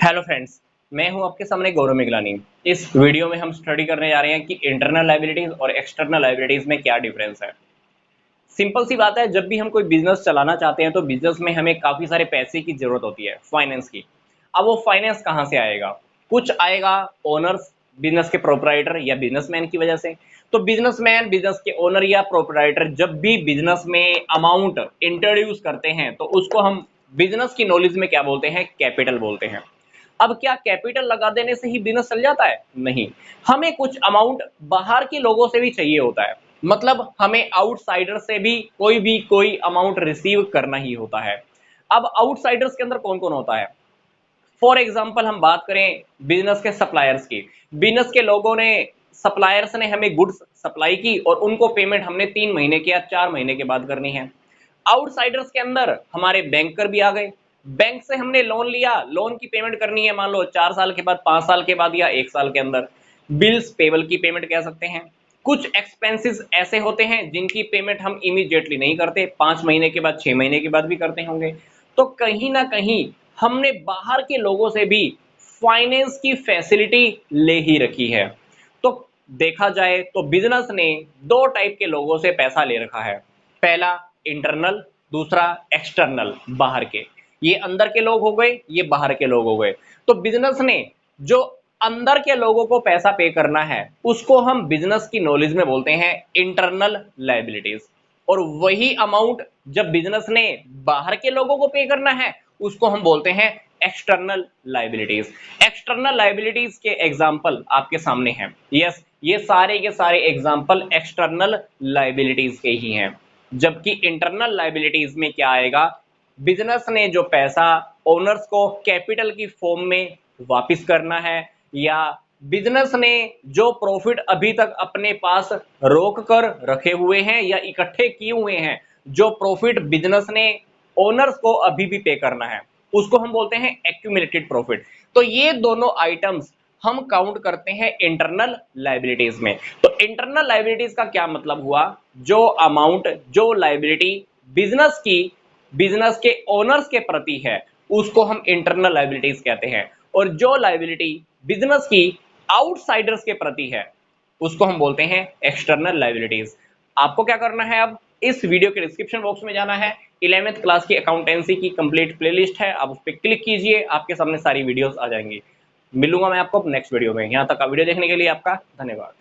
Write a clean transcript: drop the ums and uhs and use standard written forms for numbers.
Hello friends, मैं हूं आपके सामने गौरव मिगलानी। इस वीडियो में हम स्टडी करने जा रहे हैं कि इंटरनल लायबिलिटीज और एक्सटर्नल लायबिलिटीज में क्या डिफरेंस है। सिंपल सी बात है, जब भी हम कोई बिजनेस चलाना चाहते हैं तो बिजनेस में हमें काफ़ी सारे पैसे की ज़रूरत होती है, फाइनेंस की। अब वो फाइनेंस कहाँ से आएगा? कुछ आएगा ओनर्स, बिजनेस के प्रोपराइटर या बिजनेसमैन की वजह से। तो बिजनेसमैन, बिजनेस के ओनर या प्रोपराइटर जब भी बिजनेस में अमाउंट इंट्रोड्यूस करते हैं तो उसको हम बिजनेस की नॉलेज में क्या बोलते हैं? कैपिटल बोलते हैं। अब क्या कैपिटल लगा देने से ही बिजनेस चल जाता है? नहीं, हमें कुछ अमाउंट बाहर के लोगों से भी चाहिए होता है। मतलब हमें आउटसाइडर से भी कोई अमाउंट रिसीव करना ही होता है। अब आउटसाइडर्स के अंदर कौन कौन होता है? फॉर एग्जाम्पल हम बात करें बिजनेस के सप्लायर्स की। बिजनेस के लोगों ने, सप्लायर्स ने हमें गुड्स सप्लाई की और उनको पेमेंट हमने 3 महीने के या 4 महीने के बाद करनी है। आउटसाइडर्स के अंदर हमारे बैंकर भी आ गए। बैंक से हमने लोन लिया, लोन की पेमेंट करनी है मान लो 4 साल के बाद, 5 साल के बाद या 1 साल के अंदर। बिल्स पेबल की पेमेंट कह सकते हैं। कुछ एक्सपेंसेस ऐसे होते हैं जिनकी पेमेंट हम इमीडिएटली नहीं करते, 5 महीने के बाद, 6 महीने के बाद भी करते होंगे। तो कहीं ना कहीं हमने बाहर के लोगों से भी फाइनेंस की फैसिलिटी ले ही रखी है। तो देखा जाए तो बिजनेस ने दो टाइप के लोगों से पैसा ले रखा है। पहला इंटरनल, दूसरा एक्सटर्नल, बाहर के। ये अंदर के लोग हो गए, ये बाहर के लोग हो गए। तो बिजनेस ने जो अंदर के लोगों को पैसा पे करना है उसको हम बिजनेस की नॉलेज में बोलते हैं इंटरनल लायबिलिटीज। और वही अमाउंट जब बिजनेस ने बाहर के लोगों को पे करना है उसको हम बोलते हैं एक्सटर्नल लायबिलिटीज। एक्सटर्नल लायबिलिटीज के एग्जांपल आपके सामने हैं। यस, ये सारे के सारे एग्जांपल एक्सटर्नल लायबिलिटीज के ही हैं। जबकि इंटरनल लायबिलिटीज में क्या आएगा? बिजनेस ने जो पैसा ओनर्स को कैपिटल की फॉर्म में वापस करना है, या बिजनेस ने जो प्रॉफिट अभी तक अपने पास रोक कर रखे हुए हैं या इकट्ठे किए हुए हैं, जो प्रॉफिट बिजनेस ने ओनर्स को अभी भी पे करना है, उसको हम बोलते हैं एक्यूमुलेटेड प्रॉफिट। तो ये दोनों आइटम्स हम काउंट करते हैं इंटरनल लायबिलिटीज में। तो इंटरनल लायबिलिटीज का क्या मतलब हुआ? जो अमाउंट, जो लायबिलिटी बिजनेस की, बिजनेस के ओनर्स के प्रति है उसको हम इंटरनल लायबिलिटीज कहते हैं। और जो लायबिलिटी बिजनेस की आउटसाइडर्स के प्रति है उसको हम बोलते हैं एक्सटर्नल लायबिलिटीज। आपको क्या करना है? अब इस वीडियो के डिस्क्रिप्शन बॉक्स में जाना है, 11th क्लास की अकाउंटेंसी की कंप्लीट प्लेलिस्ट है, आप उस पर क्लिक कीजिए, आपके सामने सारी वीडियोस आ जाएंगी। मिलूंगा मैं आपको नेक्स्ट वीडियो में। यहां तक का वीडियो देखने के लिए आपका धन्यवाद।